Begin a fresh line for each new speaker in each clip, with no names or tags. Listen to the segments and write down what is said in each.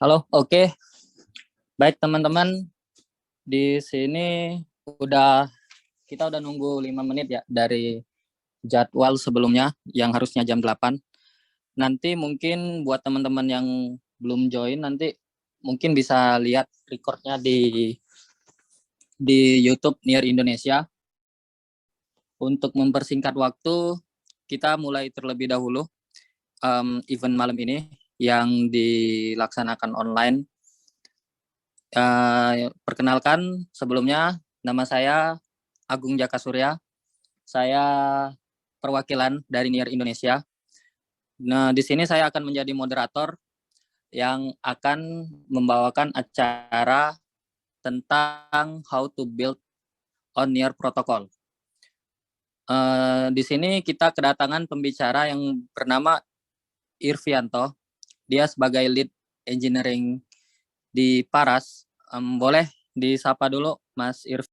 Halo, oke. Baik teman-teman, di sini kita udah nunggu 5 menit ya dari jadwal sebelumnya yang harusnya jam 8. Nanti mungkin buat teman-teman yang belum join nanti mungkin bisa lihat recordnya di YouTube Near Indonesia. Untuk mempersingkat waktu, kita mulai terlebih dahulu event malam ini yang dilaksanakan online. Perkenalkan sebelumnya, nama saya Agung Jaka Surya. Saya perwakilan dari Near Indonesia. Nah, di sini saya akan menjadi moderator yang akan membawakan acara tentang how to build on Near Protocol. Di sini kita kedatangan pembicara yang bernama Irvianto. Dia sebagai lead engineering di Paras. Boleh disapa dulu, Mas Irv.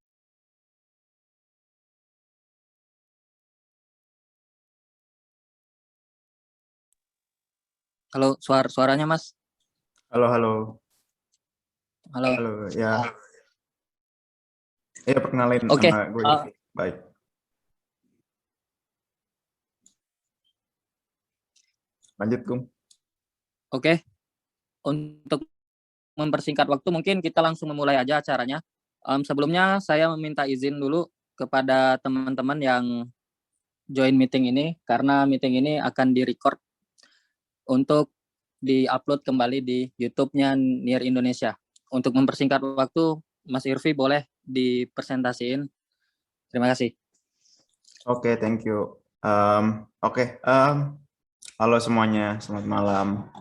Halo, suaranya Mas.
Halo.
Halo.
Halo, ya. Ya, perkenalin
Oke.
nama gue Irvi. Baik. Lanjut, Gung.
Oke. Untuk mempersingkat waktu, mungkin kita langsung memulai aja acaranya. Sebelumnya saya meminta izin dulu kepada teman-teman yang join meeting ini, karena meeting ini akan direcord untuk di-upload kembali di YouTube-nya Near Indonesia. Untuk mempersingkat waktu, Mas Irvi boleh dipresentasiin. Terima kasih.
Oke, thank you. Halo semuanya, selamat malam.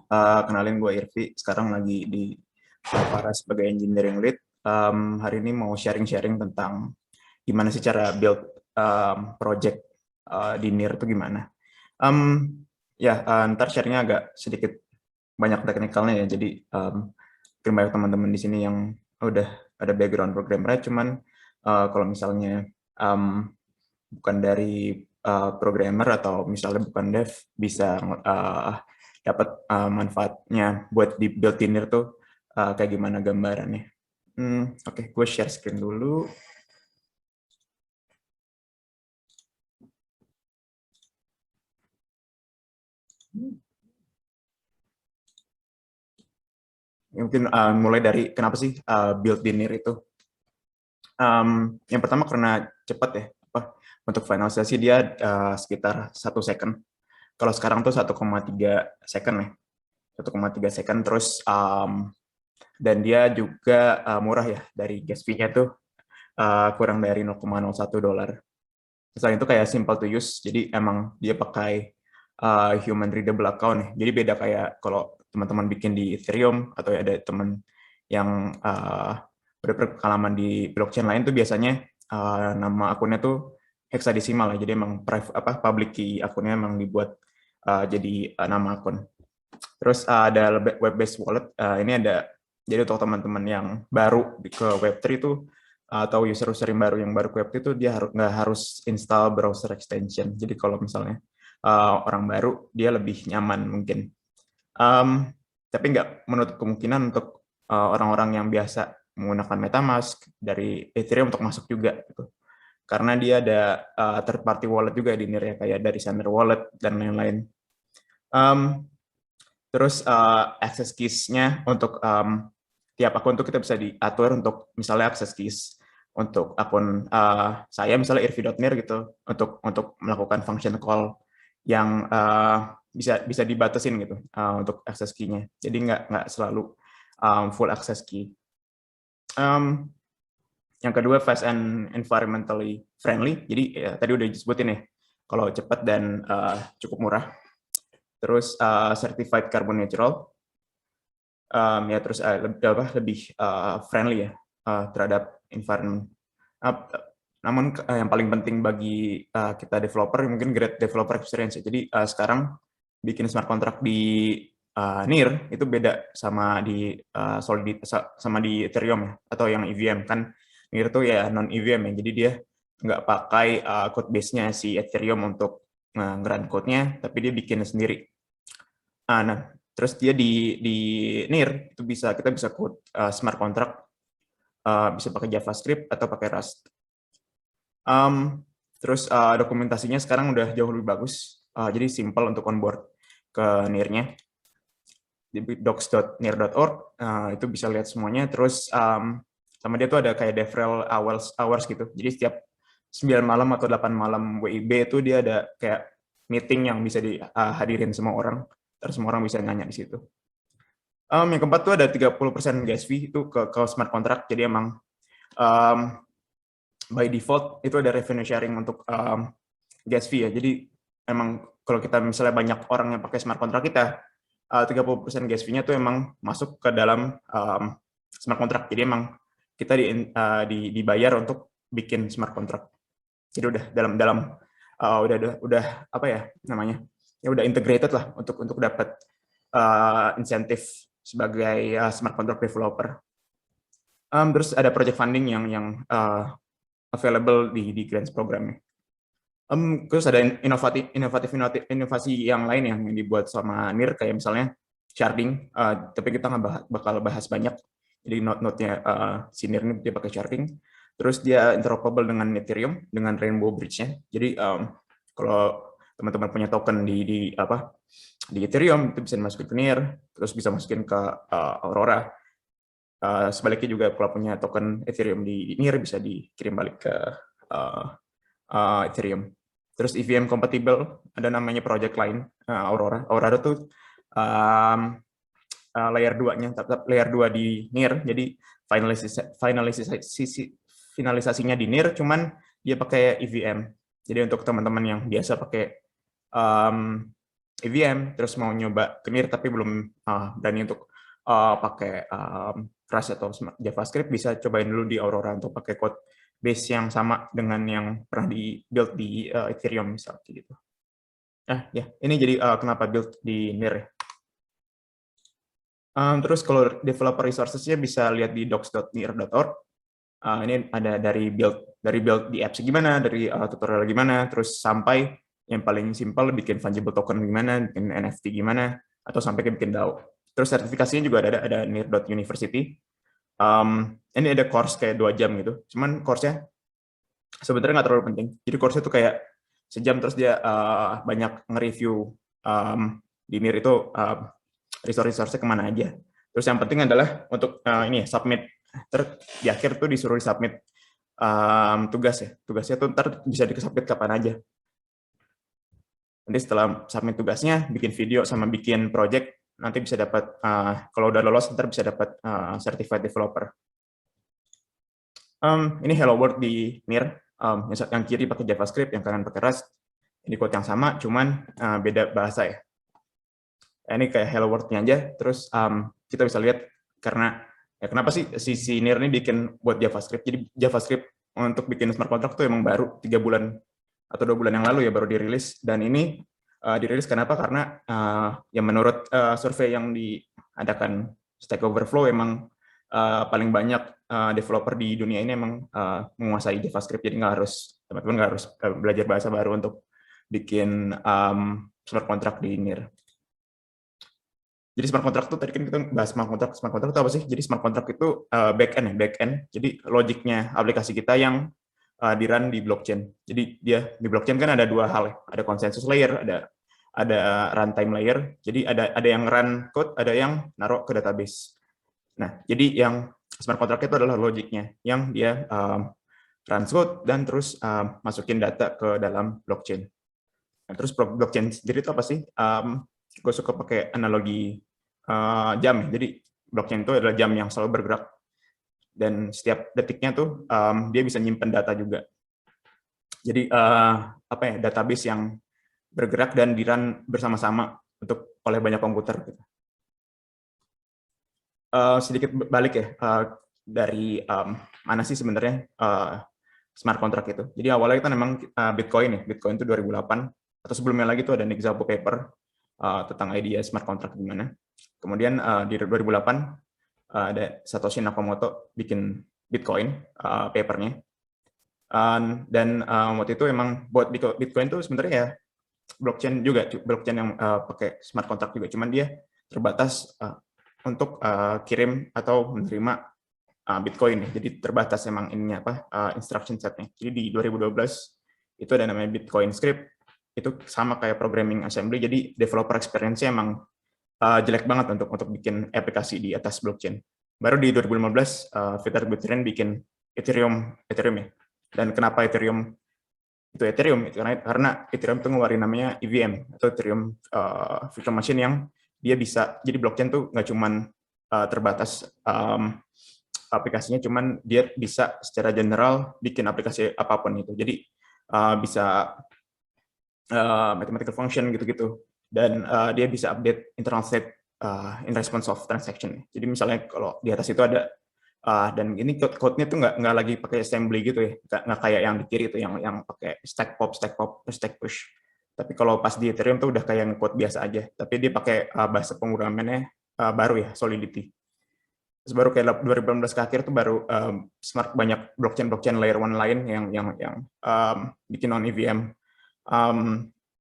Kenalin gue Irvi, sekarang lagi di Paras sebagai engineering lead. Hari ini mau sharing-sharing tentang gimana sih cara build project di NIR itu gimana. Ntar sharingnya agak sedikit banyak teknikalnya ya, jadi mungkin banyak teman-teman di sini yang udah ada background programmer, cuman kalau misalnya bukan dari programmer atau misalnya bukan dev, bisa dapat manfaatnya buat di build in tuh kayak gimana gambarannya. Oke, gue share screen dulu. Mungkin mulai dari kenapa sih build dinner itu. Yang pertama karena cepat ya. Untuk finalisasi dia sekitar 1 second. Kalau sekarang tuh 1,3 second ya. 1,3 second terus dan dia juga murah ya, dari gas fee-nya tuh kurang dari $0,01. Selain itu kayak simple to use, jadi emang dia pakai human readable account ya. Jadi beda kayak kalau teman-teman bikin di Ethereum atau ada teman yang udah berpengalaman di blockchain lain tuh biasanya nama akunnya tuh hexadesimal ya. Jadi emang public key akunnya emang dibuat jadi nama akun. Terus ada web-based wallet. Ini ada, jadi untuk teman-teman yang baru ke Web3 itu atau user-user yang baru ke Web3 itu dia nggak harus install browser extension. Jadi kalau misalnya orang baru, dia lebih nyaman mungkin. Tapi nggak menutup kemungkinan untuk orang-orang yang biasa menggunakan MetaMask dari Ethereum untuk masuk juga, gitu. Karena dia ada third party wallet juga di NIR ya, kayak dari Sender Wallet dan lain-lain. Terus access keys-nya untuk tiap akun tuh kita bisa diatur untuk misalnya access keys untuk akun saya misalnya irvi.nir gitu, untuk melakukan function call yang bisa dibatasin gitu untuk access key-nya. Jadi nggak selalu full access key. Yang kedua, fast and environmentally friendly. Jadi ya, tadi udah disebutin nih, kalau cepat dan cukup murah. Terus certified carbon neutral. Ya terus lebih friendly ya terhadap environment. Namun yang paling penting bagi kita developer mungkin great developer experience ya. Jadi sekarang bikin smart contract di NIR itu beda sama di sama di Ethereum ya, atau yang EVM. Kan NIR itu ya non EVM ya, jadi dia nggak pakai code base-nya si Ethereum untuk nge-run code-nya, tapi dia bikin sendiri. Nah, Terus dia di NIR itu kita bisa code smart contract, bisa pakai JavaScript atau pakai Rust. Terus dokumentasinya sekarang udah jauh lebih bagus, jadi simple untuk onboard ke NIR-nya. Di docs.nir.org itu bisa lihat semuanya. Terus sama dia tuh ada kayak devrel hours gitu. Jadi setiap 9 malam atau 8 malam WIB itu dia ada kayak meeting yang bisa dihadirin semua orang. Terus semua orang bisa nanya di situ. Yang keempat tuh ada 30% gas fee itu ke smart contract. Jadi emang by default itu ada revenue sharing untuk gas fee ya. Jadi emang kalau kita misalnya banyak orang yang pakai smart contract kita, 30% gas fee-nya tuh emang masuk ke dalam smart contract. Jadi emang kita dibayar untuk bikin smart contract. Jadi udah udah apa ya namanya? Ya udah integrated lah untuk dapat insentif sebagai smart contract developer. Terus ada project funding yang available di grants programnya. Terus ada inovasi yang lain yang dibuat sama NIR, kayak misalnya sharding, tapi kita nggak bakal bahas banyak. Jadi node-nya si NIR ini dia pakai sharding. Terus dia interoperable dengan Ethereum, dengan Rainbow Bridge-nya. Jadi kalau teman-teman punya token di Ethereum, itu bisa dimasukin ke NIR, terus bisa masukin ke Aurora. Sebaliknya juga kalau punya token Ethereum di NIR bisa dikirim balik ke Ethereum. Terus EVM compatible, ada namanya project lain, Aurora. Aurora tuh layer 2-nya, tetap layer 2 di NIR, jadi finalisasinya di NIR, cuman dia pakai EVM. Jadi untuk teman-teman yang biasa pakai EVM, terus mau nyoba ke NIR tapi belum berani untuk pakai Rust atau JavaScript, bisa cobain dulu di Aurora untuk pakai code base yang sama dengan yang pernah di-build di Ethereum misalnya gitu. Nah, ya, ini jadi kenapa build di NIR ya. Terus kalau developer resources-nya bisa lihat di docs.nir.org. Ini ada dari build di apps gimana, dari tutorial gimana, terus sampai yang paling simpel bikin fungible token gimana, bikin NFT gimana, atau sampai ke bikin DAO. Terus sertifikasinya juga ada nir.university. Ini ada course kayak 2 jam gitu. Cuman course-nya sebenarnya nggak terlalu penting. Jadi course-nya tuh kayak sejam, terus dia banyak nge-review di NIR itu resource-nya kemana aja. Terus yang penting adalah untuk ini submit. Terus di akhir tuh disuruh submit tugas ya. Tugasnya tuh ntar bisa disubmit kapan aja. Nanti setelah submit tugasnya, bikin video sama bikin project, nanti bisa dapat, kalau udah lolos, ntar bisa dapat certified developer. Ini Hello World di NIR, yang kiri pakai JavaScript, yang kanan pakai Rust. Ini code yang sama, cuman beda bahasa ya. Ini kayak Hello World-nya aja, terus kita bisa lihat karena ya kenapa sih si NIR ini bikin buat JavaScript. Jadi JavaScript untuk bikin smart contract tuh emang baru 3 bulan atau 2 bulan yang lalu ya baru dirilis, dan ini dirilis kenapa? Karena ya menurut survei yang diadakan Stack Overflow emang paling banyak developer di dunia ini emang menguasai JavaScript, jadi teman-teman nggak harus belajar bahasa baru untuk bikin smart contract di NIR. Jadi smart contract itu tadi kan kita bahas smart contract itu apa sih? Jadi smart contract itu back-end. Jadi logiknya aplikasi kita yang di-run di blockchain. Jadi dia di blockchain kan ada 2 hal ya. Ada consensus layer, ada runtime layer. Jadi ada yang run code, ada yang naruh ke database. Nah, jadi yang smart contract itu adalah logiknya yang dia run code dan terus masukin data ke dalam blockchain. Nah, terus blockchain sendiri itu apa sih? Gue suka pakai analogi jam. Jadi blockchain itu adalah jam yang selalu bergerak, dan setiap detiknya tuh dia bisa nyimpen data juga. Jadi database yang bergerak dan di-run bersama-sama oleh banyak komputer. Sedikit balik ya dari mana sih sebenarnya smart contract itu. Jadi awalnya kita memang Bitcoin ya. Bitcoin itu 2008, atau sebelumnya lagi tuh ada Nick Szabo paper tentang idea smart contract gimana. Kemudian di 2008 ada Satoshi Nakamoto bikin Bitcoin papernya. Dan waktu itu emang buat Bitcoin tuh sebenarnya ya blockchain juga, blockchain yang pakai smart contract juga. Cuman dia terbatas untuk kirim atau menerima Bitcoin ya. Jadi terbatas emang ininya instruction setnya. Jadi di 2012 itu ada namanya Bitcoin script, itu sama kayak programming assembly, jadi developer experience-nya emang jelek banget untuk bikin aplikasi di atas blockchain. Baru di 2015 Peter Buterin bikin Ethereum ya. Dan kenapa Ethereum itu Ethereum? Karena Ethereum itu ngeluarin namanya EVM atau Ethereum Virtual Machine, yang dia bisa, jadi blockchain tuh nggak cuman terbatas aplikasinya, cuman dia bisa secara general bikin aplikasi apapun itu. Jadi bisa mathematical function gitu-gitu, dan dia bisa update internal state in response of transaction. Jadi misalnya kalau di atas itu ada dan ini code-nya tuh nggak lagi pakai assembly gitu ya, nggak kayak yang di kiri itu yang pakai stack pop, stack push. Tapi kalau pas di Ethereum tuh udah kayak code biasa aja, tapi dia pakai bahasa pemrogramannya baru ya, Solidity. Terus baru kayak 2018 ke akhir tuh baru smart banyak blockchain layer 1 lain yang bikin non EVM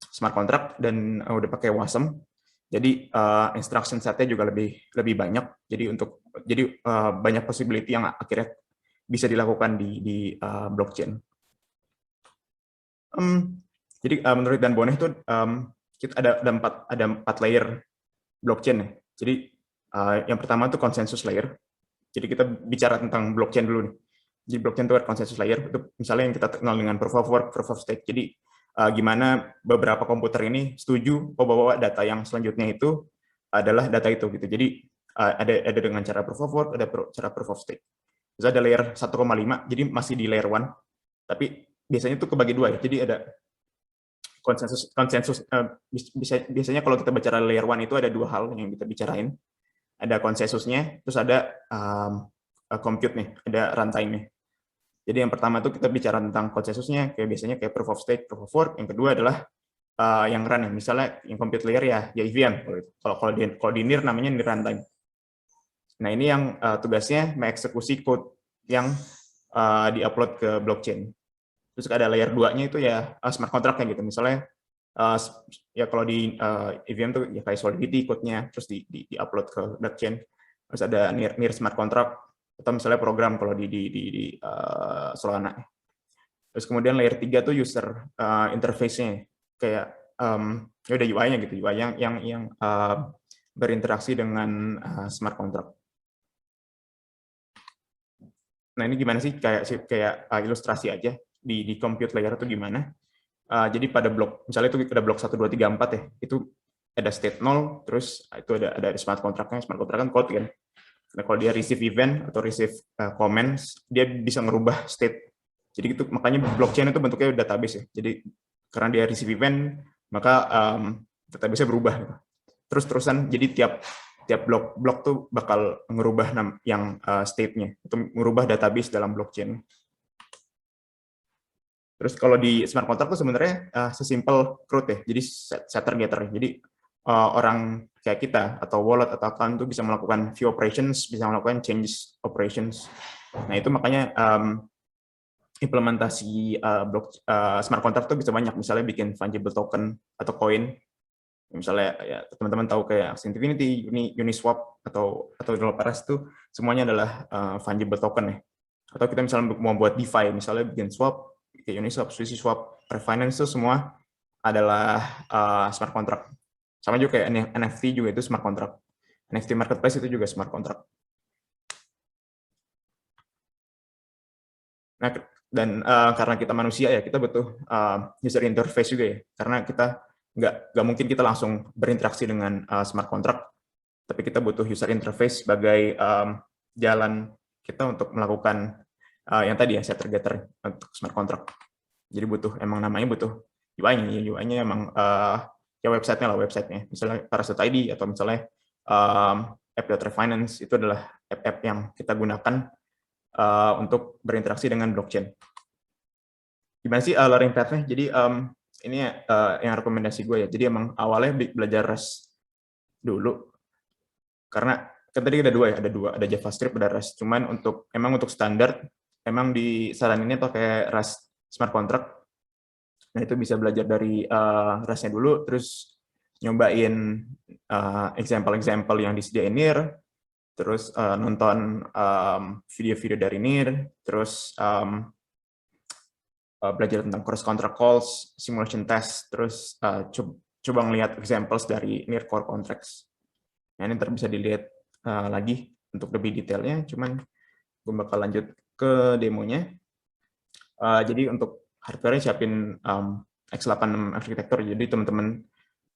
smart contract dan udah pakai WASM. Jadi instruction setnya juga lebih banyak. Jadi banyak possibility yang akhirnya bisa dilakukan di blockchain. Jadi menurut Dan Boneh itu kita ada empat layer blockchain ya. Jadi yang pertama itu consensus layer. Jadi kita bicara tentang blockchain dulu nih. Jadi blockchain itu ada consensus layer. Itu misalnya yang kita kenal dengan proof of work, proof of stake. Jadi gimana beberapa komputer ini setuju bahwa data yang selanjutnya itu adalah data itu gitu. Jadi ada dengan cara proof of work, ada cara proof of stake. Terus ada layer 1,5, jadi masih di layer 1, tapi biasanya itu kebagi dua ya. Jadi ada konsensus biasanya kalau kita bicara layer 1 itu ada dua hal yang kita bicarain. Ada konsensusnya, terus ada compute nih, ada runtime nih. Jadi yang pertama itu kita bicara tentang konsensusnya, kayak biasanya kayak proof of stake, proof of work. Yang kedua adalah yang run, misalnya yang compute layer ya EVM. Kalau di NIR namanya NIR runtime. Nah ini yang tugasnya mengeksekusi code yang diupload ke blockchain. Terus ada layer 2-nya itu ya smart contract gitu. Misalnya ya kalau di EVM tuh ya kayak Solidity code-nya, terus di-upload ke blockchain. Terus ada NIR smart contract, atau misalnya program kalau di Solana. Terus kemudian layer 3 tuh user interface-nya, kayak ya udah UI-nya gitu, UI yang berinteraksi dengan smart contract. Nah ini gimana sih, kayak ilustrasi aja di compute layer itu gimana. Jadi pada blok, misalnya itu ada blok 1, 2, 3, 4 ya, itu ada state 0, terus itu ada smart contract-nya, smart contract kan code kan. Nah, kalau dia receive event atau receive comments, dia bisa merubah state. Jadi itu makanya blockchain itu bentuknya database ya. Jadi karena dia receive event, maka database-nya berubah. Terus-terusan, jadi tiap blok tuh bakal ngerubah yang state-nya, itu merubah database dalam blockchain. Terus kalau di smart contract tuh sebenarnya sesimpel CRUD ya, jadi setter getter. Jadi orang kayak kita atau wallet atau account itu bisa melakukan view operations, bisa melakukan changes operations. Nah itu makanya implementasi smart contract itu bisa banyak. Misalnya bikin fungible token atau coin. Misalnya ya teman-teman tahu kayak Axie Infinity, Uniswap atau Dolopares itu semuanya adalah fungible token ya. Atau kita misalnya mau buat DeFi, misalnya bikin swap, kayak Uniswap, SwissSwap, Refinance itu semua adalah smart contract. Sama juga kayak NFT juga itu smart contract. NFT marketplace itu juga smart contract. Nah, dan karena kita manusia ya, kita butuh user interface juga ya. Karena kita nggak mungkin kita langsung berinteraksi dengan smart contract, tapi kita butuh user interface sebagai jalan kita untuk melakukan yang tadi ya, setter getter untuk smart contract. Jadi emang namanya butuh UI-nya. UI-nya emang ya website-nya. Misalnya Paras.id atau misalnya app.refinance, itu adalah app-app yang kita gunakan untuk berinteraksi dengan blockchain. Gimana sih learning path-nya? Jadi ini yang rekomendasi gue ya. Jadi emang awalnya belajar Rust dulu. Karena kan tadi ada dua ya, ada JavaScript, ada Rust. Cuman untuk standar, emang disaraninnya pakai Rust Smart Contract. Nah itu bisa belajar dari Rust-nya dulu, terus nyobain example-example yang disediain NIR, terus nonton video-video dari NIR, terus belajar tentang cross contract calls, simulation test, terus coba ngelihat examples dari NIR core contracts. Nah, ini ntar bisa dilihat lagi untuk lebih detailnya, cuman gue bakal lanjut ke demonya. Jadi untuk hardware-nya siapin x86 arsitektur, jadi teman-teman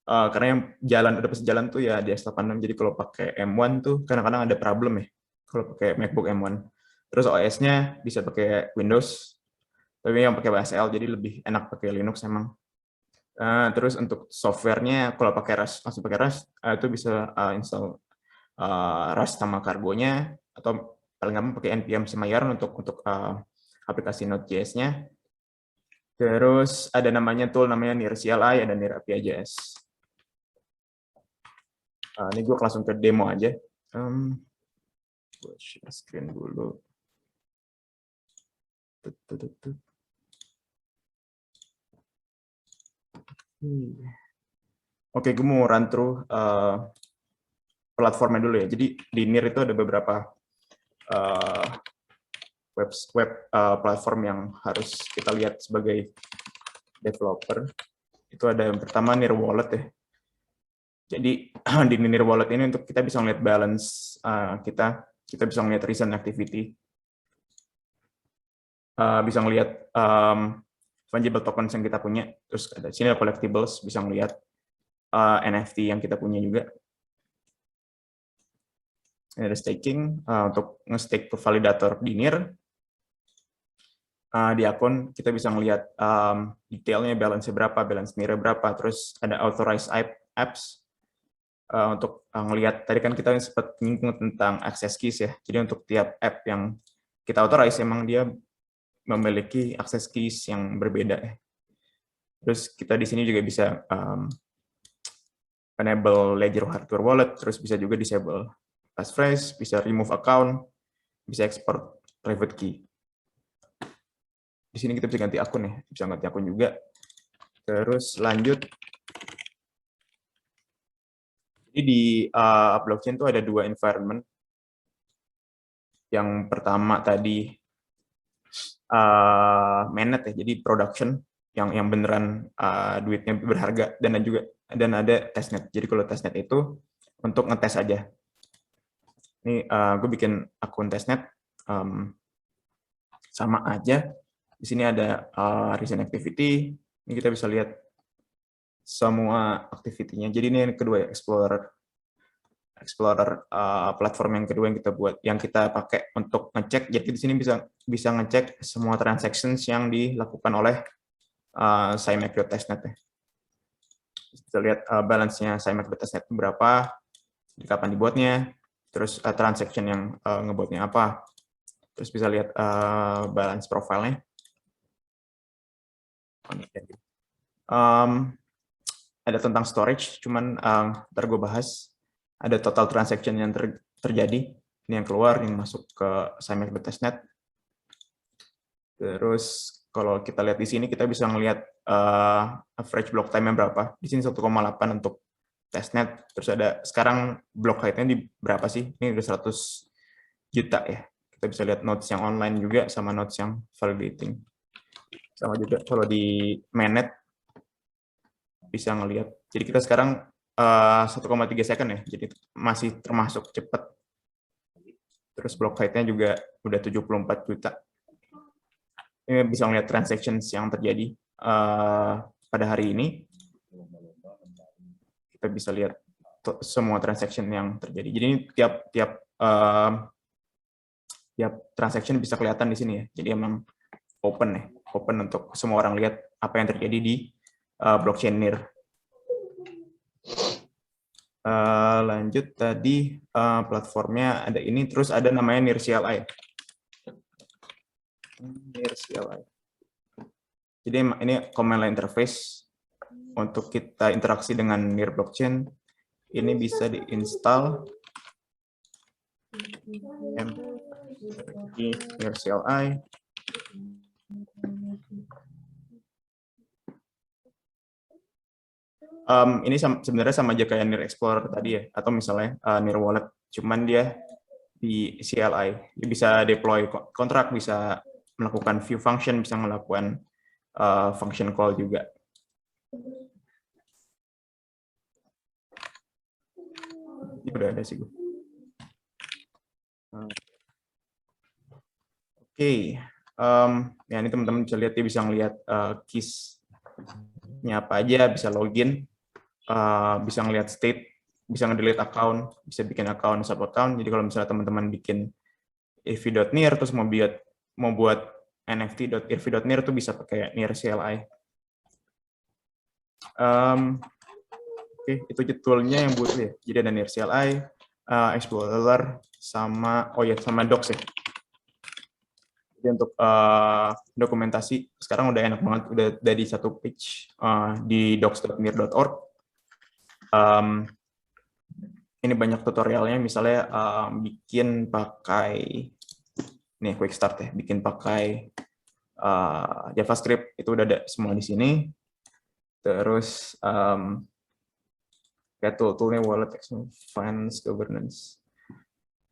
karena yang udah pasti jalan tuh ya di X86, jadi kalau pakai M1 tuh kadang-kadang ada problem ya kalau pakai MacBook M1. Terus OS-nya bisa pakai Windows, tapi yang pakai WSL jadi lebih enak pakai Linux emang. Terus untuk software-nya kalau pakai Rust, langsung pakai Rust, itu bisa install Rust sama Cargo-nya, atau paling gampang pakai npm sama yarn untuk aplikasi Node.js-nya. Terus ada namanya NIR CLI, ada NIR API.js. Ini gue langsung ke demo aja. Gue share screen dulu. Oke, gue mau run through platformnya dulu ya. Jadi di NIR itu ada beberapa web platform yang harus kita lihat sebagai developer. Itu ada yang pertama NIR Wallet ya. Jadi di NIR Wallet ini untuk kita bisa ngeliat balance kita bisa ngeliat recent activity, bisa ngeliat fungible tokens yang kita punya, terus ada sini ada collectibles, bisa ngeliat NFT yang kita punya juga. Ini ada staking untuk nge-stake ke validator di NIR. Di akun kita bisa ngeliat detailnya, balance berapa, balance NIR berapa, terus ada authorized apps. Untuk ngelihat tadi kan kita sempat nyinggung tentang access keys ya. Jadi untuk tiap app yang kita authorize emang dia memiliki access keys yang berbeda. Terus kita di sini juga bisa enable ledger hardware wallet, terus bisa juga disable passphrase, bisa remove account, bisa export private key. Di sini kita bisa ganti akun ya, bisa ganti akun juga. Terus lanjut. Jadi di blockchain itu ada dua environment. Yang pertama tadi mainnet ya, jadi production yang beneran duitnya berharga, dan ada testnet. Jadi kalau testnet itu untuk ngetes aja. Ini gue bikin akun testnet sama aja. Di sini ada recent activity. Ini kita bisa lihat semua activity-nya. Jadi ini yang kedua ya, Explorer platform yang kedua yang kita buat, yang kita pakai untuk ngecek. Jadi di sini bisa ngecek semua transactions yang dilakukan oleh SciMac.testnet ya. Bisa lihat balance-nya SciMac.testnet berapa, kapan dibuatnya, terus transaction yang ngebuatnya apa, terus bisa lihat balance profile-nya. Ada tentang storage, cuman ntar gue bahas. Ada total transaction yang terjadi, ini yang keluar, yang masuk ke SciMac.testnet. Terus kalau kita lihat di sini, kita bisa ngelihat average block time-nya berapa. Di sini 1,8 untuk testnet. Terus ada sekarang block height-nya di berapa sih? Ini udah 100 juta ya. Kita bisa lihat nodes yang online juga sama nodes yang validating. Sama juga kalau di mainnet bisa ngelihat. Jadi kita sekarang 1,3 second ya, jadi masih termasuk cepat. Terus block height-nya juga udah 74 juta. Ini bisa melihat transactions yang terjadi pada hari ini. Kita bisa lihat semua transaction yang terjadi. Jadi ini tiap transaction bisa kelihatan di sini ya. Jadi emang open ya, open untuk semua orang lihat apa yang terjadi di blockchain NIR. Lanjut tadi platformnya ada ini, terus ada namanya NIR CLI. NIR CLI. Jadi ini command line interface untuk kita interaksi dengan NIR blockchain. Ini bisa diinstal NIR CLI. Ini sebenarnya sama aja kayak Near Explorer tadi ya, atau misalnya Near Wallet, cuman dia di CLI, dia bisa deploy kontrak, bisa melakukan view function, bisa melakukan function call juga. Ini udah ada sih gue. Oke, ya ini teman-teman bisa lihat, dia bisa ngelihat keys-nya apa aja, bisa login, bisa ngelihat state, bisa nge-delete account, bisa bikin account, sub account. Jadi kalau misalnya teman-teman bikin irv.near terus mau buat nft.irv.near tuh bisa pakai near CLI. Oke, itu toolnya yang butuh ya. Jadi ada near CLI, Explorer, sama sama docs ya. Jadi untuk dokumentasi sekarang udah enak banget, udah di satu page di docs.near.org. Ini banyak tutorialnya, misalnya bikin pakai nih quick start ya, bikin pakai JavaScript, itu udah ada semua di sini. Terus kayak toolnya wallet, finance, governance,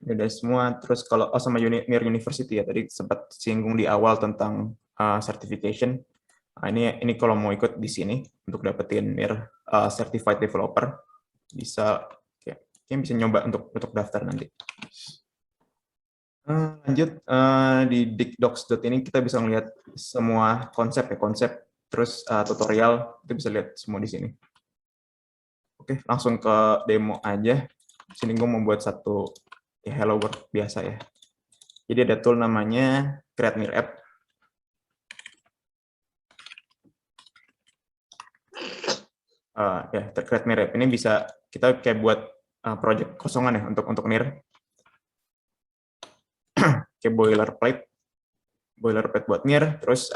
ini ada semua. Terus kalau sama Near University ya, tadi sempat singgung di awal tentang certification. Nah, ini kalau mau ikut di sini untuk dapetin Near Certified Developer, bisa kayak bisa nyoba untuk daftar nanti. Lanjut di dikdocs.ini kita bisa melihat semua konsep, terus tutorial, kita bisa lihat semua di sini. Oke, langsung ke demo aja. Sini gue mau buat satu Hello World biasa ya. Jadi ada tool namanya Create Near App. Create Near App ini bisa kita kayak buat project kosongan ya untuk Near. Kayak boilerplate buat Near. Terus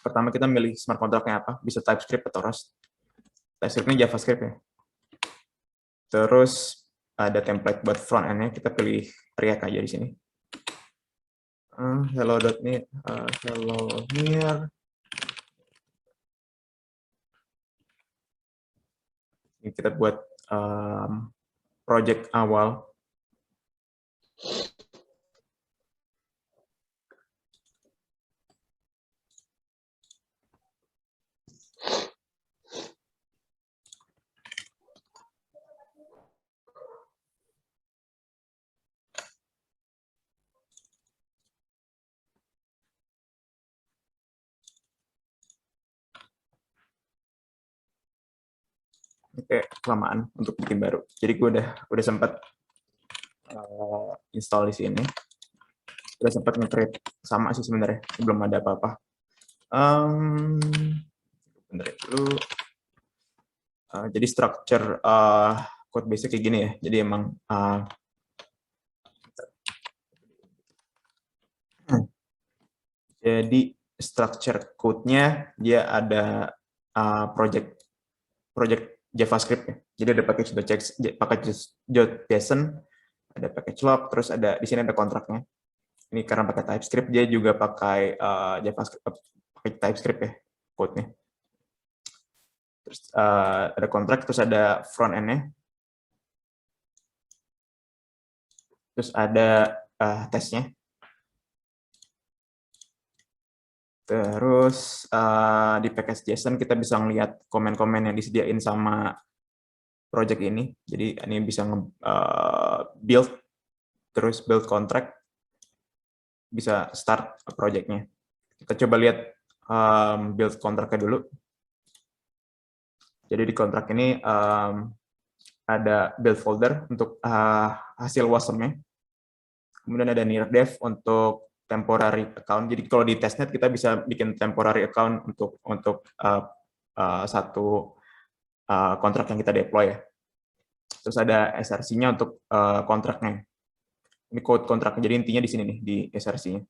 pertama kita milih smart contract-nya apa, bisa TypeScript atau Rust. TypeScript-nya JavaScript ya. Terus ada template buat front end-nya, kita pilih React aja di sini. Hello.near, hello near. Ini kita buat project awal. Oke, kelamaan untuk bikin baru. Jadi gue udah sempat install di sini. Udah sempat nge-create sama sih sebenarnya, belum ada apa-apa. Bentar dulu. Jadi structure code base kayak gini ya. Jadi emang jadi structure code-nya dia ada project JavaScript ya. Jadi ada package.json, ada package log, terus ada di sini ada kontraknya. Ini karena pakai TypeScript, dia juga pakai JavaScript, pakai TypeScript ya code-nya. Terus ada kontrak, terus ada front end-nya. Terus ada tesnya. Terus di package JSON kita bisa ngelihat komen-komen yang disediain sama project ini. Jadi ini bisa build, terus build contract, bisa start projectnya. Kita coba lihat build kontraknya dulu. Jadi di kontrak ini ada build folder untuk hasil wasm-nya. Kemudian ada near dev untuk temporary account. Jadi kalau di testnet kita bisa bikin temporary account untuk satu kontrak yang kita deploy ya. Terus ada SRC-nya untuk kontraknya. Ini code kontraknya. Jadi intinya di sini nih di SRC-nya.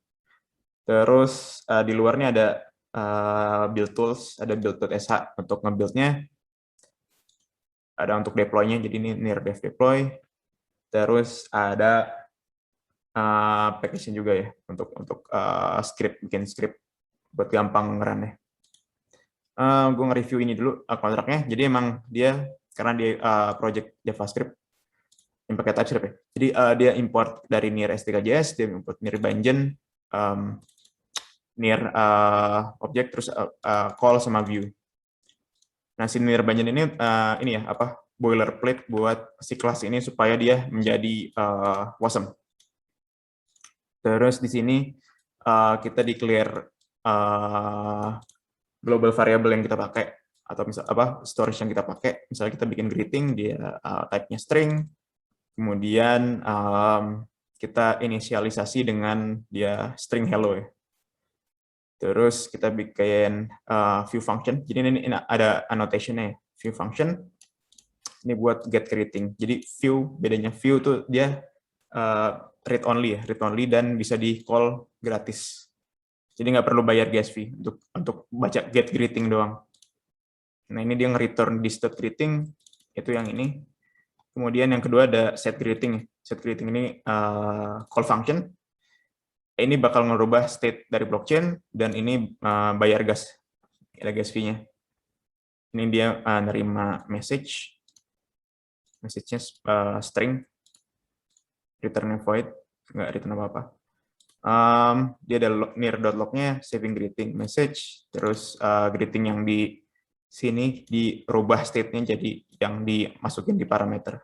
Terus di luarnya ada build tools, ada build.sh untuk nge-build-nya. Ada untuk deploy-nya, jadi ini near dev deploy. Terus ada package-nya juga ya untuk script, bikin script buat gampang ngerun-nya. Gue nge-review ini dulu kontraknya. Jadi emang dia karena dia project JavaScript yang pakai TypeScript ya. Jadi dia import dari near SDK.js, dia import near Bindgen, near object, terus call sama view. Nah, si near Bindgen ini ya apa boilerplate buat si kelas ini supaya dia menjadi WASM. Terus di sini kita declare global variable yang kita pakai atau misal apa storage yang kita pakai. Misalnya kita bikin greeting, dia type-nya string, kemudian kita inisialisasi dengan dia string hello ya. Terus kita bikin view function. Jadi ini ada annotation-nya, view function. Ini buat get greeting. Jadi view, bedanya view tuh dia read only ya, read only dan bisa di call gratis. Jadi nggak perlu bayar gas fee untuk baca get greeting doang. Nah ini dia nge-return this.greeting, itu yang ini. Kemudian yang kedua ada set greeting. Set greeting ini call function. Ini bakal ngerubah state dari blockchain dan ini bayar gas, ada gas fee-nya. Ini dia nerima message, message-nya string, return void, nggak return apa-apa. Dia ada near.log-nya saving greeting message, terus greeting yang di sini dirubah state-nya jadi yang dimasukin di parameter.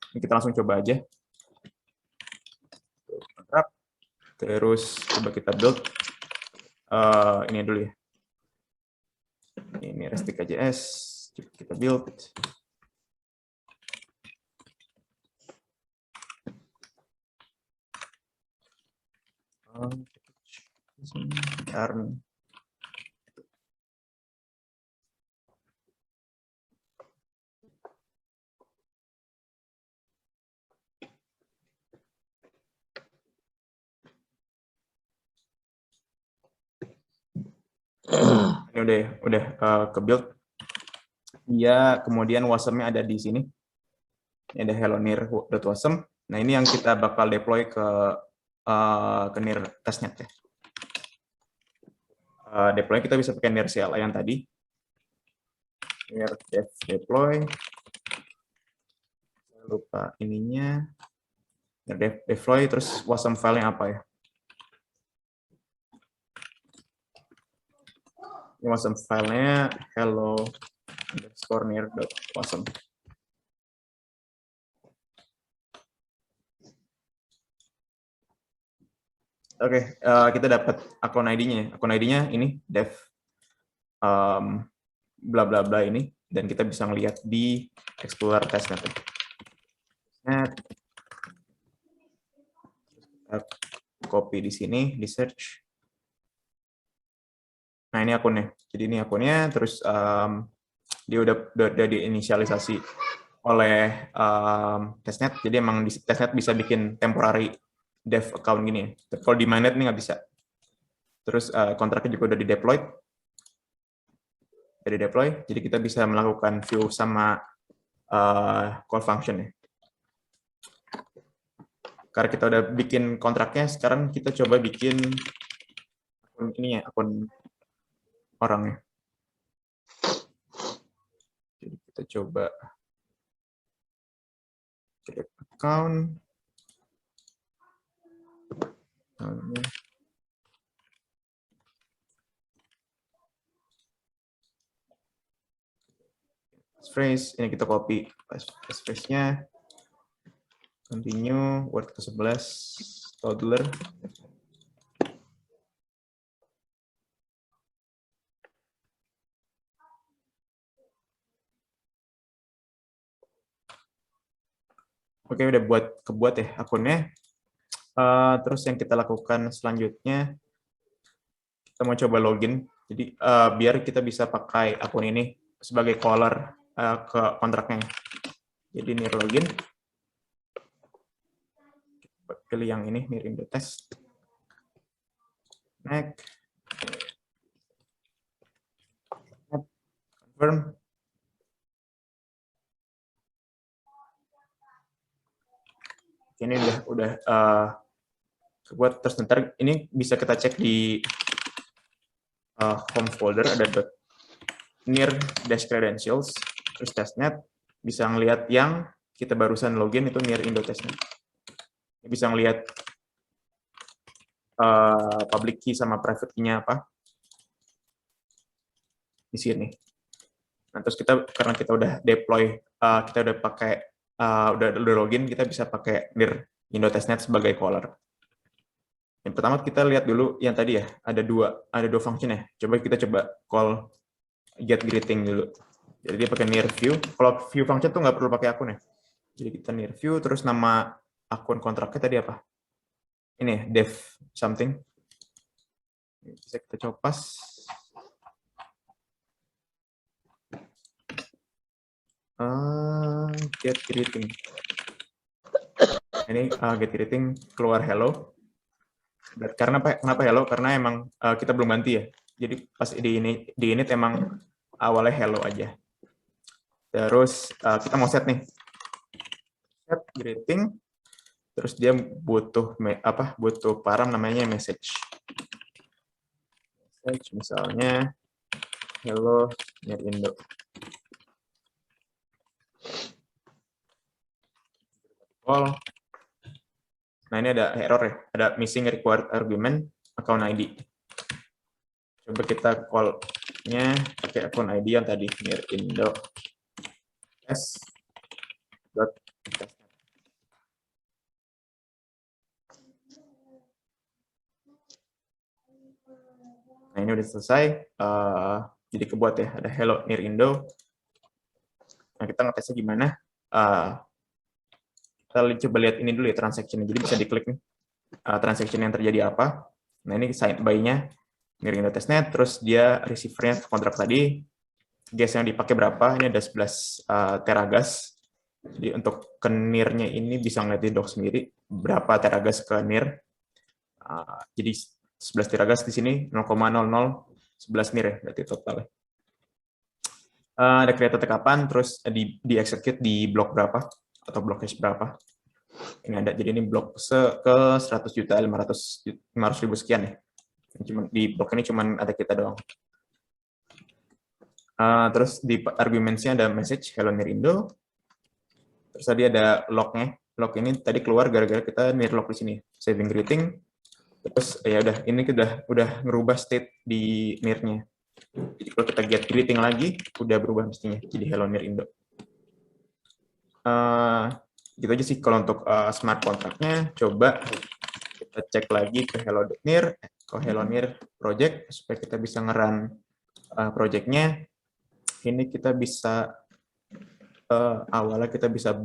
Ini kita langsung coba aja. Terus coba kita build ini dulu ya. Ini REST.js, kita build. Yarn. Ini udah ke build. Dia kemudian wasm-nya ada di sini. Ini ada hello near.wasm. Nah, ini yang kita bakal deploy ke near testnet ya. Deploy kita bisa pakai near CLI yang tadi. Near dev deploy. Lupa ininya. Near dev deploy terus wasm file-nya apa ya? Ini wasm file-nya hello_near.wasm. Oke, kita dapat akun ID-nya. Akun ID-nya ini dev bla bla bla ini, dan kita bisa ngelihat di Explorer testnet. Copy di sini, di search. Nah, ini akunnya. Jadi ini akunnya, terus dia udah diinisialisasi oleh testnet. Jadi emang di testnet bisa bikin temporary dev account gini. Kalau di mainnet ini nggak bisa. Terus kontraknya juga udah di-deploy. Jadi kita bisa melakukan view sama call function ya. Karena kita udah bikin kontraknya, sekarang kita coba bikin akun ini ya, akun orangnya. Jadi kita coba create account. Passphrase, ini kita copy passphrase-nya. Continue, word ke-11, toddler. Oke, udah kebuat ya akunnya. Terus yang kita lakukan selanjutnya, kita mau coba login. Jadi biar kita bisa pakai akun ini sebagai caller ke kontraknya. Jadi near login. Pilih yang ini, near in the test. Next. Confirm. Ini udah buat. Terus ntar ini bisa kita cek di home folder, ada near dash credentials, terus testnet, bisa ngelihat yang kita barusan login itu near Indo testnet. Bisa ngelihat public key sama private key-nya apa di sini. Nah, terus karena kita udah deploy, kita udah pakai udah login, kita bisa pakai near Indo testnet sebagai caller. Yang pertama kita lihat dulu yang tadi ya, ada dua function ya. Coba kita call get greeting dulu. Jadi dia pakai near view. Kalau view function tuh nggak perlu pakai akun ya. Jadi kita near view, terus nama akun kontraknya tadi apa? Ini ya, dev something. Bisa kita copas. Get greeting. Ini get greeting keluar hello. Kenapa hello? Karena emang kita belum ganti ya. Jadi pas di init emang awalnya hello aja. Terus kita mau set nih. Set greeting. Terus dia butuh param namanya message. Message misalnya hello near Indo. Nah, ini ada error ya, ada missing required argument account ID. Coba kita call-nya pakai account ID yang tadi near Indo. Nah, ini udah selesai. Jadi kebuat ya, ada hello near Indo. Nah, kita ngetesnya gimana? Kita coba lihat ini dulu ya, transaction. Jadi bisa diklik nih, transaction yang terjadi apa. Nah, ini sign by-nya near Indo testnet, terus dia receiver-nya kontrak tadi, gas yang dipakai berapa, ini ada 11 teragas. Jadi untuk ke NIR-nya ini bisa ngeliat di doc sendiri, berapa teragas ke NIR. Jadi 11 teragas di sini 0,0011 NIR ya, berarti totalnya. Ada created kapan, terus di execute di blok berapa, atau blok hash berapa. Ini ada, jadi ini blok ke 100.500.000 sekian ya. Di blok ini cuma ada kita doang. Terus di argumentsnya ada message hello near Indo. Terus tadi ada lognya. Log ini tadi keluar gara-gara kita near log di sini. Saving greeting. Terus ya udah, ini udah ngerubah state di near-nya. Jadi kalau kita get greeting lagi, udah berubah mestinya jadi hello near Indo. Gitu aja sih kalau untuk smart contract-nya. Coba kita cek lagi ke hello.near, ke hello near project supaya kita bisa nge-run project-nya. Ini kita bisa awalnya kita bisa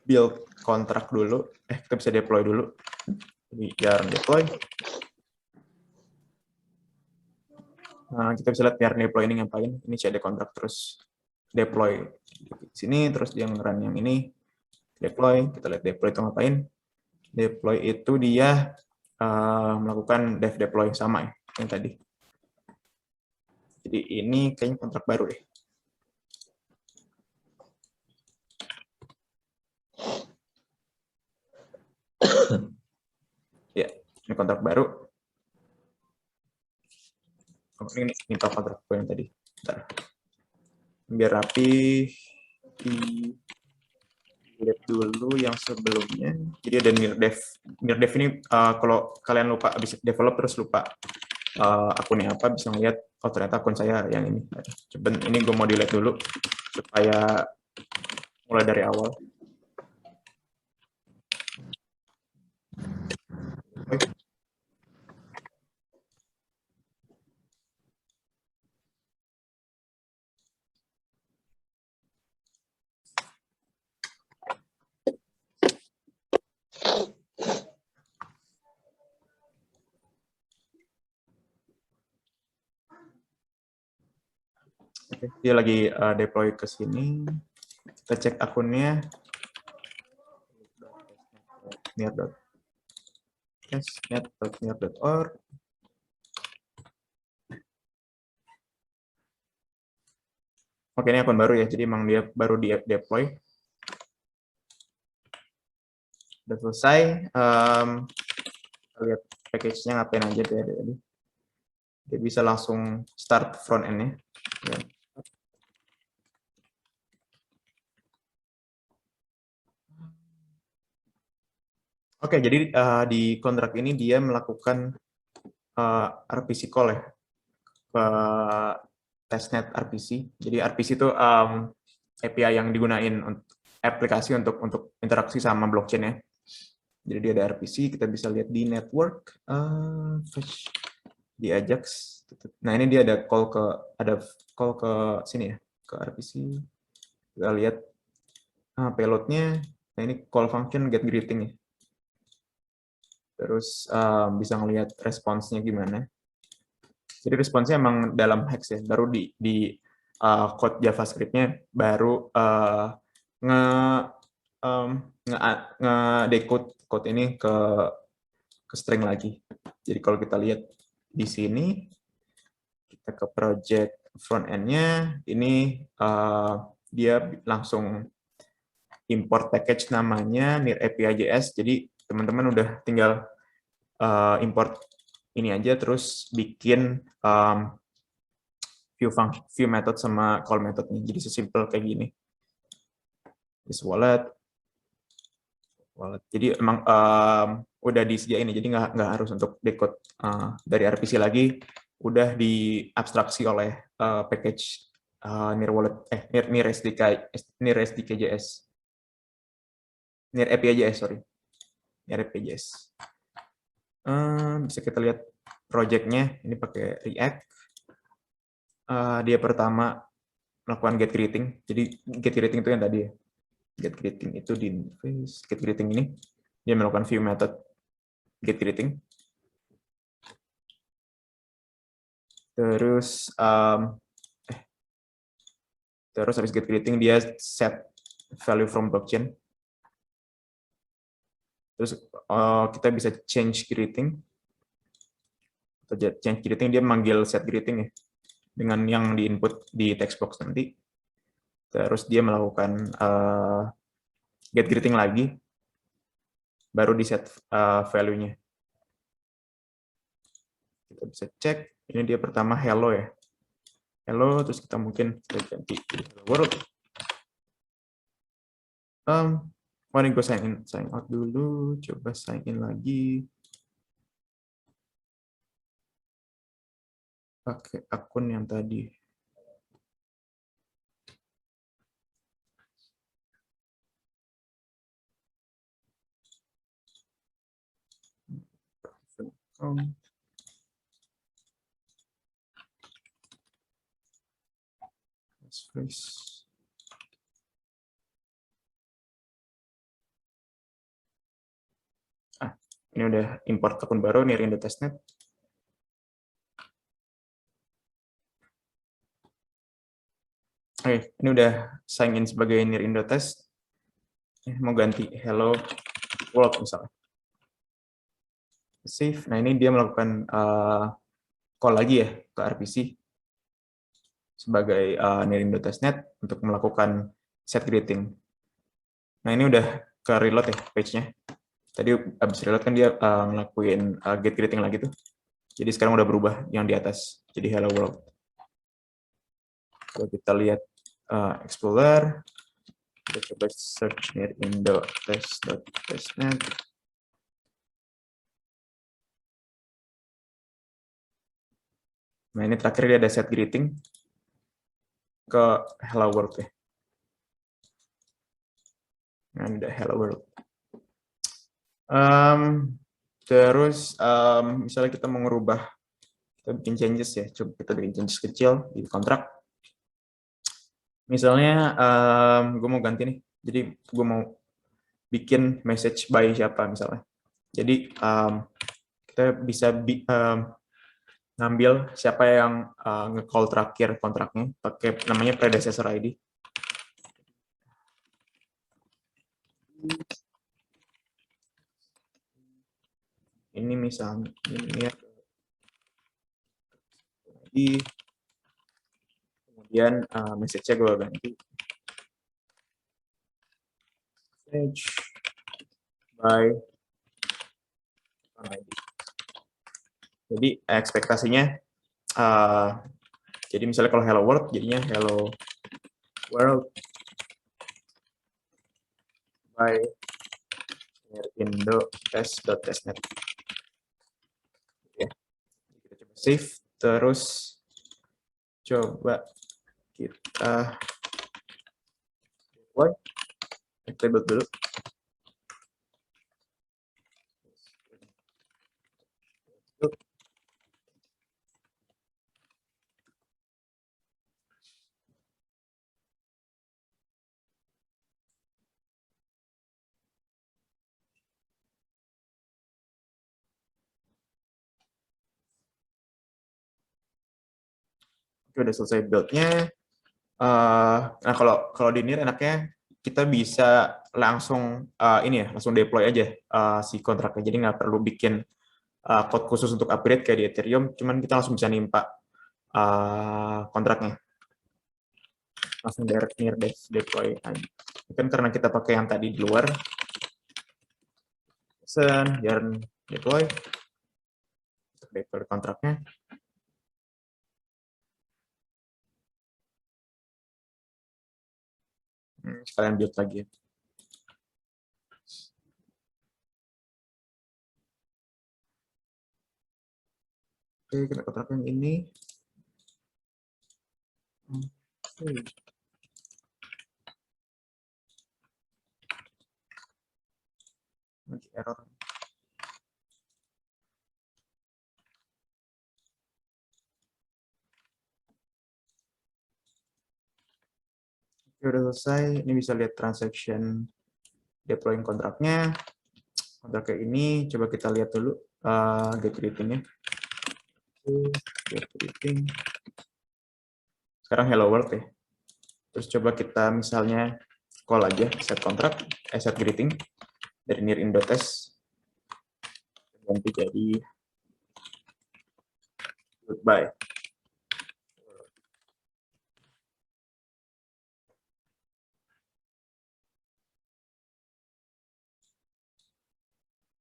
build kontrak dulu, kita bisa deploy dulu. Jadi yarn deploy. Nah, kita bisa lihat yarn deploy ini ngapain. Ini CD kontrak, terus deploy di sini, terus dia nge-run yang ini. Deploy, kita lihat deploy itu ngapain. Deploy itu dia melakukan dev deploy sama ya, yang tadi. Jadi ini kayaknya kontrak baru deh. Ya, ini kontrak baru. Ini kontrak yang tadi. Bentar. Biar rapi, lihat dulu yang sebelumnya. Jadi ada near-dev. Near-dev ini kalau kalian lupa, habis develop terus lupa akunnya apa, bisa ngeliat, oh ternyata akun saya yang ini. Coba ini gue mau delete dulu, supaya mulai dari awal. Oke, dia lagi deploy ke sini. Kita cek akunnya. Near.org. Oke, ini akun baru ya, jadi emang dia baru di deploy. Udah selesai. Kita lihat package-nya ngapain aja tadi. Dia bisa langsung start front end-nya. Ya. Oke, jadi di kontrak ini dia melakukan RPC call ya, ke testnet RPC. Jadi RPC itu API yang digunain aplikasi untuk interaksi sama blockchain ya. Jadi dia ada RPC, kita bisa lihat di network, di Ajax. Nah ini dia ada call ke sini ya, ke RPC. Kita lihat payloadnya. Nah ini call function get greeting ya. Terus bisa ngelihat responsnya gimana. Jadi responsnya emang dalam hex ya, baru di code JavaScript-nya baru nge decode code ini ke string lagi. Jadi kalau kita lihat di sini, kita ke project front end-nya, ini dia langsung import package namanya near API.js. Jadi teman-teman udah tinggal import ini aja, terus bikin view method sama call methodnya. Jadi sesimpel kayak gini. This wallet. Jadi emang udah disediain, jadi nggak harus untuk decode dari RPC lagi, udah diabstraksi oleh package near wallet near SDK.js, near API.js, sorry, near API.js. Bisa kita lihat projectnya ini pakai React. Dia pertama melakukan get greeting. Jadi get greeting itu yang tadi ya. Get greeting itu di get greeting ini dia melakukan view method get greeting. Terus habis get greeting dia set value from blockchain. Terus kita bisa change greeting. Change greeting dia manggil set greeting ya, dengan yang di input di text box nanti. Terus dia melakukan get greeting lagi, baru di set value-nya. Kita bisa cek, ini dia pertama hello ya. Hello, terus kita mungkin ganti hello world. Mari gue sign out dulu, coba sign in lagi. Pakai akun yang tadi. Ini udah import akun baru nih Rindo Testnet. Oke, ini udah sign in sebagai Nirindo Test. Mau ganti hello world misalnya. Save. Nah ini dia melakukan call lagi ya ke RPC sebagai Nirindo Testnet untuk melakukan set greeting. Nah ini udah ke reload ya page-nya. Tadi abis reload kan dia ngelakuin get greeting lagi tuh. Jadi sekarang udah berubah yang di atas jadi hello world. Kalau kita lihat Explorer, kita coba search Nirindo test.testnet. Nah ini terakhir dia ada set greeting ke hello world ya. Nah, ini ada hello world. Terus misalnya kita mau ngerubah, kita bikin changes ya. Coba kita bikin changes kecil di kontrak. Misalnya gue mau ganti nih. Jadi gue mau bikin message by siapa misalnya. Jadi kita bisa ngambil siapa yang nge-call terakhir kontraknya pakai namanya predecessor ID. Ini misalnya ini ya. Kemudian message-nya gue ganti message by ID. Jadi ekspektasinya jadi misalnya kalau hello world jadinya hello world by Indo test.testnet. Ya, kita coba save, terus coba kita deploy, kita build dulu. Oke, udah selesai build-nya. Nah, kalau di NIR enaknya kita bisa langsung ini ya, langsung deploy aja si kontraknya. Jadi nggak perlu bikin code khusus untuk upgrade kayak di Ethereum, cuman kita langsung bisa nimpa kontraknya. Langsung direct NIR deploy aja. Kan karena kita pakai yang tadi di luar, yarn deploy, deploy kontraknya. Sekalian build lagi. Oke, kita kontrak yang ini. Error. Oke, udah selesai. Ini bisa lihat transaction deploying kontraknya. Kontrak kayak ini, coba kita lihat dulu get greeting-nya. Get greeting. Sekarang hello world ya. Terus coba kita misalnya call aja set kontrak, set greeting dari NIR Indo test. Ganti jadi goodbye.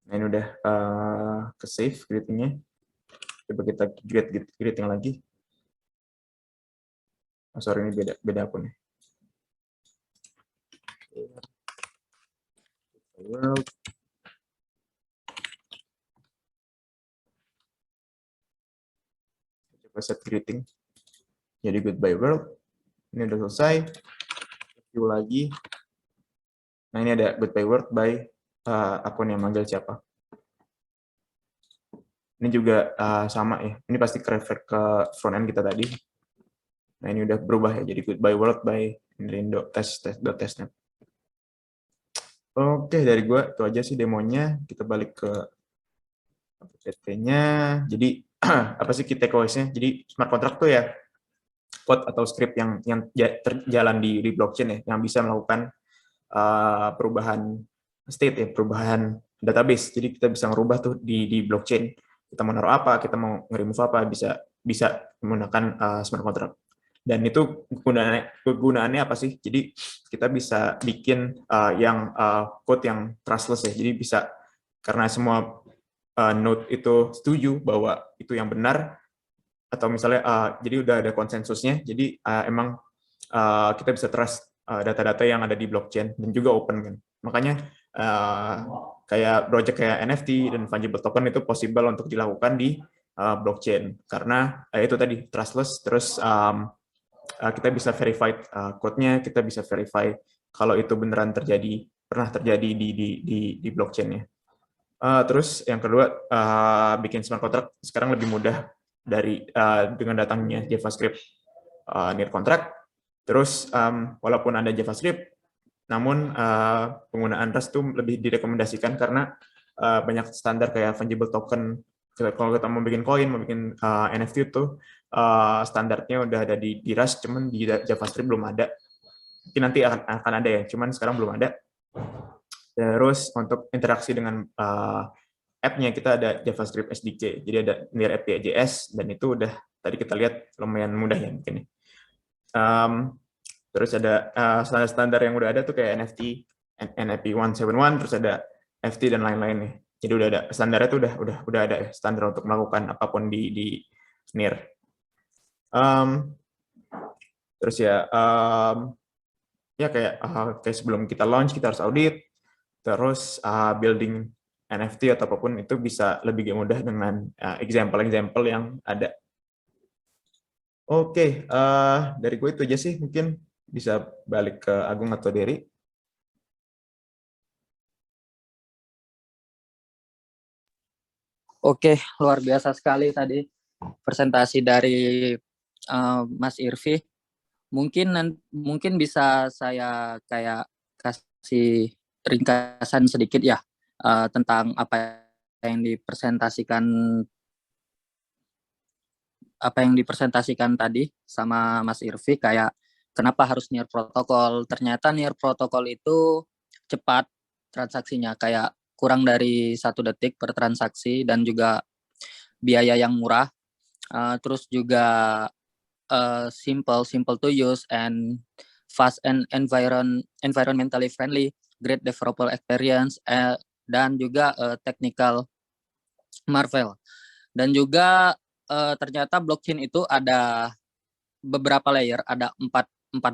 Nah, ini udah ke save greeting-nya. Coba kita create greeting lagi. Oh, sorry, ini beda akun ya. World. Coba set greeting. Jadi goodbye world. Ini udah selesai. View lagi. Nah, ini ada goodbye world by akun yang manggil siapa. Ini juga sama ya. Ini pasti reflect ke front end kita tadi. Nah, ini udah berubah ya. Jadi goodbye world by Indo test.testnet. Oke, dari gua itu aja sih demonya. Kita balik ke PT-nya. Jadi apa sih key takeaways-nya? Jadi smart contract tuh ya code atau script yang terjalan di blockchain ya, yang bisa melakukan perubahan state ya, perubahan database. Jadi kita bisa ngerubah tuh di blockchain. Kita mau naruh apa, kita mau nge-remove apa, bisa menggunakan smart contract. Dan itu kegunaannya apa sih? Jadi kita bisa bikin yang code yang trustless ya. Jadi bisa karena semua node itu setuju bahwa itu yang benar, atau misalnya jadi udah ada konsensusnya. Jadi emang kita bisa trust data-data yang ada di blockchain dan juga open kan. Makanya kayak project kayak NFT dan fungible token itu possible untuk dilakukan di blockchain karena itu tadi trustless. Terus kita bisa verify code-nya, kita bisa verify kalau itu beneran pernah terjadi di blockchain-nya. Terus yang kedua, bikin smart contract sekarang lebih mudah dengan datangnya JavaScript NIR contract. Terus walaupun ada JavaScript, namun penggunaan Rust itu lebih direkomendasikan karena banyak standar kayak fungible token. Kalau kita mau bikin koin, mau bikin NFT itu standarnya udah ada di Rust, cuman di JavaScript belum ada. Mungkin nanti akan ada ya, cuman sekarang belum ada. Terus untuk interaksi dengan app-nya kita ada JavaScript SDK, jadi ada NIR API.js, dan itu udah tadi kita lihat lumayan mudah ya mungkin. Terus ada standar-standar yang udah ada tuh kayak NFT, NFP 171, terus ada FT dan lain-lain nih. Jadi udah ada standarnya tuh udah ada ya, standar untuk melakukan apapun di NIR. Terus ya kayak sebelum kita launch kita harus audit. Terus building NFT atau apapun itu bisa lebih mudah dengan example-example yang ada. Oke, dari gue itu aja sih. Mungkin bisa balik ke Agung atau Dery.
Oke, luar biasa sekali tadi presentasi dari Mas Irvi. Mungkin bisa saya kayak kasih ringkasan sedikit ya tentang yang dipresentasikan apa yang dipresentasikan tadi sama Mas Irvi, kayak kenapa harus near protokol. Ternyata near protokol itu cepat transaksinya, kayak kurang dari 1 detik per transaksi, dan juga biaya yang murah. Terus juga simple to use and fast and environmentally friendly, great developer experience, dan juga technical marvel. Dan juga ternyata blockchain itu ada beberapa layer, ada empat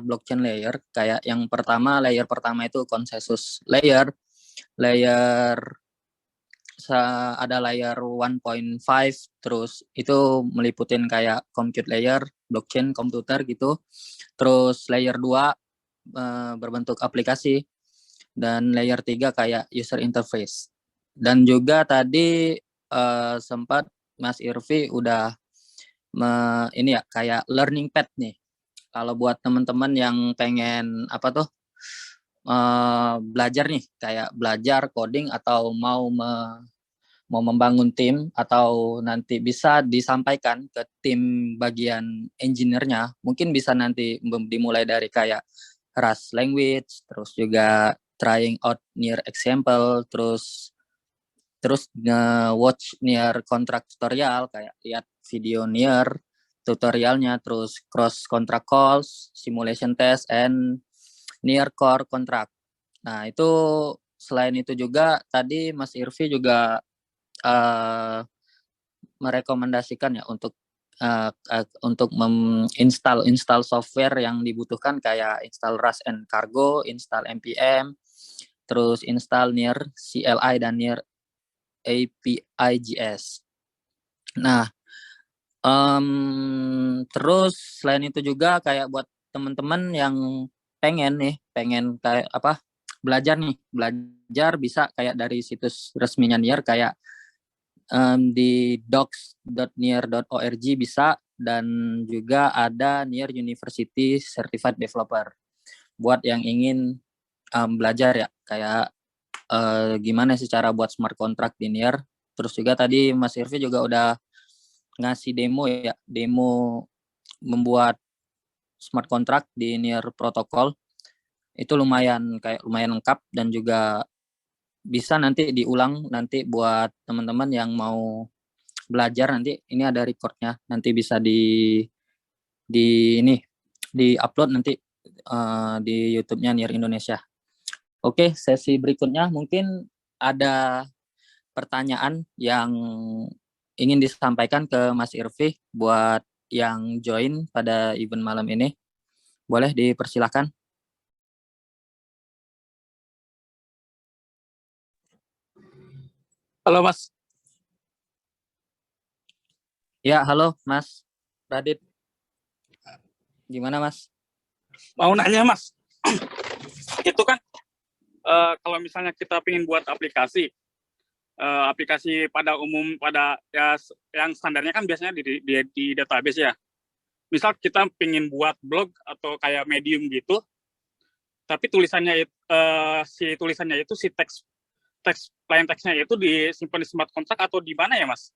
blockchain layer. Kayak layer pertama itu consensus layer, ada layer 1.5, terus itu meliputin kayak compute layer, blockchain komputer gitu. Terus layer 2 berbentuk aplikasi, dan layer 3 kayak user interface. Dan juga tadi sempat Mas Irvi udah ini ya kayak learning pad nih. Kalau buat teman-teman yang pengen belajar nih, kayak belajar coding atau mau membangun tim, atau nanti bisa disampaikan ke tim bagian engineer-nya, mungkin bisa nanti dimulai dari kayak Rust language, terus juga trying out near example, terus watch near contract tutorial, kayak lihat video near tutorialnya, terus cross contract calls, simulation test, and near core contract. Nah, itu selain itu juga tadi Mas Irvi juga merekomendasikan ya untuk install software yang dibutuhkan, kayak install Rust and Cargo, install npm, terus install near CLI dan near API.js. Nah, terus selain itu juga kayak buat teman-teman yang pengen kayak belajar bisa kayak dari situs resminya Near, kayak di docs.near.org bisa, dan juga ada Near University Certified Developer buat yang ingin belajar ya, kayak gimana sih cara buat smart contract di Near. Terus juga tadi Mas Irvi juga udah ngasih demo membuat smart contract di Near protokol. Itu lumayan lengkap, dan juga bisa nanti diulang nanti buat teman-teman yang mau belajar. Nanti ini ada recordnya, nanti bisa di upload nanti di YouTube-nya Near Indonesia. Oke, sesi berikutnya mungkin ada pertanyaan yang ingin disampaikan ke Mas Irvi buat yang join pada event malam ini. Boleh dipersilahkan.
Halo Mas.
Ya, halo Mas Radit. Gimana Mas?
Mau nanya Mas, itu kan kalau misalnya kita ingin buat aplikasi pada umum, pada ya yang standarnya kan biasanya di database ya. Misal kita ingin buat blog atau kayak Medium gitu, tapi tulisannya si teks plain teksnya itu disimpan di smart contract atau di mana ya Mas?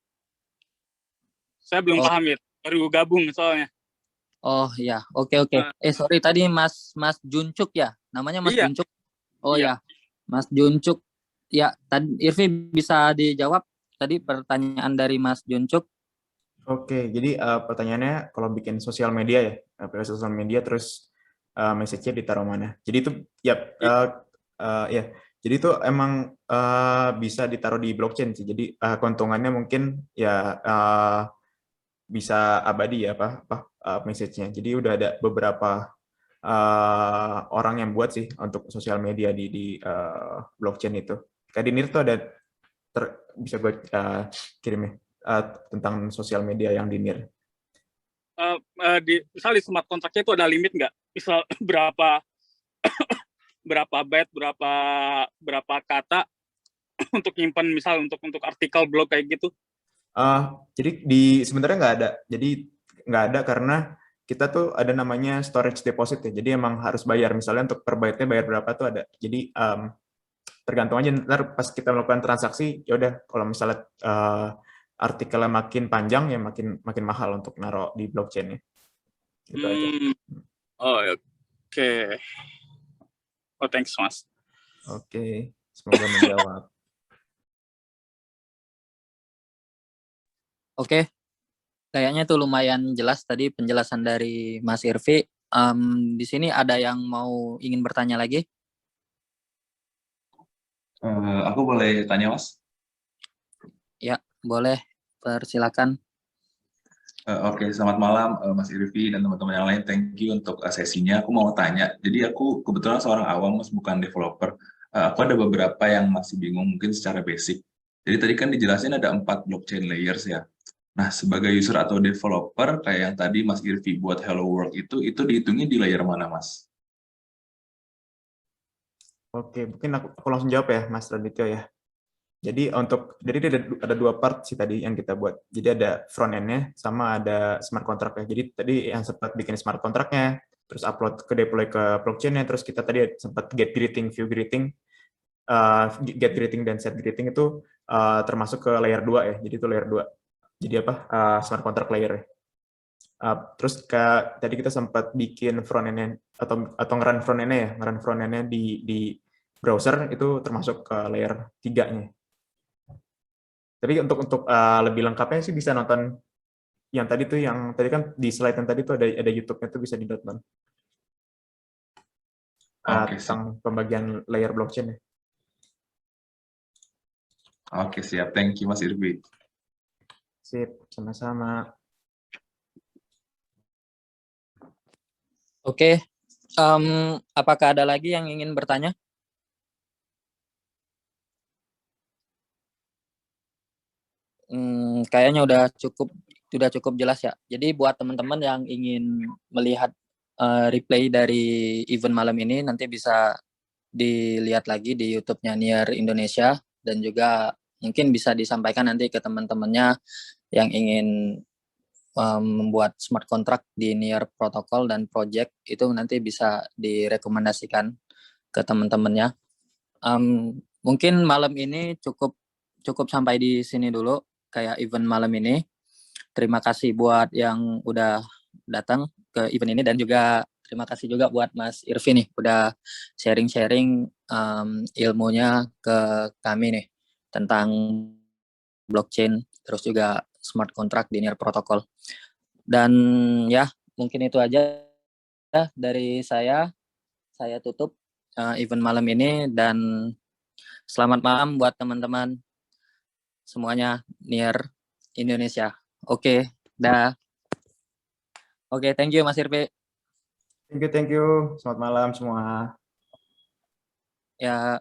Saya belum paham ya, baru gabung soalnya.
Oh ya, oke. Sorry, tadi Mas Juncuk ya, namanya Mas
Iya.
Juncuk. Oh iya. Ya, Mas Juncuk. Ya, tadi Irvi bisa dijawab tadi pertanyaan dari Mas Juncuk.
Oke, jadi pertanyaannya kalau bikin sosial media ya, aplikasi sosial media, terus message-nya ditaruh mana? Jadi itu ya, jadi itu emang bisa ditaruh di blockchain sih. Jadi keuntungannya mungkin ya bisa abadi ya message-nya. Jadi udah ada beberapa orang yang buat sih untuk sosial media di blockchain itu. Kayak di NIR tuh ada bisa gue kirim ya tentang sosial media yang di NIR.
Misal di smart contract-nya itu ada limit nggak? Misal berapa byte, berapa kata untuk nyimpan, misal untuk artikel blog kayak gitu?
Jadi sebenarnya nggak ada. Jadi nggak ada karena kita tuh ada namanya storage deposit ya. Jadi emang harus bayar. Misalnya untuk per byte-nya bayar berapa tuh ada. Jadi tergantung aja ntar pas kita melakukan transaksi, ya udah kalau misalnya artikelnya makin panjang ya makin mahal untuk naruh di blockchain-nya. Gitu aja.
Oh, oke. Oh, thanks, Mas.
Oke, semoga menjawab.
Oke, kayaknya tuh lumayan jelas tadi penjelasan dari Mas Irvi. Di sini ada yang ingin bertanya lagi?
Aku boleh tanya, Mas?
Ya, boleh. Persilakan.
Oke, selamat malam Mas Irvi dan teman-teman yang lain. Thank you untuk sesinya. Aku mau tanya, jadi aku kebetulan seorang awam, Mas, bukan developer. Aku ada beberapa yang masih bingung mungkin secara basic. Jadi tadi kan dijelasin ada 4 blockchain layers ya. Nah, sebagai user atau developer, kayak yang tadi Mas Irvi buat Hello World itu dihitungnya di layer mana, Mas?
Oke, mungkin aku langsung jawab ya, Mas Radityo ya. Jadi ada 2 part sih tadi yang kita buat. Jadi ada front end-nya sama ada smart contract-nya. Jadi tadi yang sempat bikin smart contract-nya, terus upload ke deploy ke blockchain-nya, terus kita tadi sempat get greeting, view greeting, get greeting dan set greeting itu termasuk ke layer 2 ya. Jadi itu layer 2. Jadi smart contract layer. Terus tadi kita sempat bikin front end-nya atau nge-run front end-nya ya, nge-run front end-nya di browser itu termasuk ke layer 3-nya. Tapi untuk lebih lengkapnya sih bisa nonton yang tadi kan di slide yang tadi tuh ada YouTube-nya tuh bisa ditonton. Tentang pembagian layer blockchain ya.
Oke, siap. Thank you, Mas Irvi.
Sip, sama-sama.
Oke, apakah ada lagi yang ingin bertanya? Kayaknya udah cukup jelas ya. Jadi buat teman-teman yang ingin melihat replay dari event malam ini, nanti bisa dilihat lagi di YouTube-nya NIR Indonesia, dan juga mungkin bisa disampaikan nanti ke teman-temannya yang ingin membuat smart contract di NIR protokol dan project, itu nanti bisa direkomendasikan ke teman-temannya. Mungkin malam ini cukup sampai di sini dulu kayak event malam ini. Terima kasih buat yang udah datang ke event ini, dan juga terima kasih juga buat Mas Irvi nih udah sharing-sharing ilmunya ke kami nih tentang blockchain, terus juga smart contract di NIR protokol. Dan ya, mungkin itu aja dari saya. Saya tutup event malam ini, dan selamat malam buat teman-teman semuanya NIR Indonesia. Oke, dah. Oke, thank you Mas Irvi.
Thank you. Selamat malam semua.
Ya.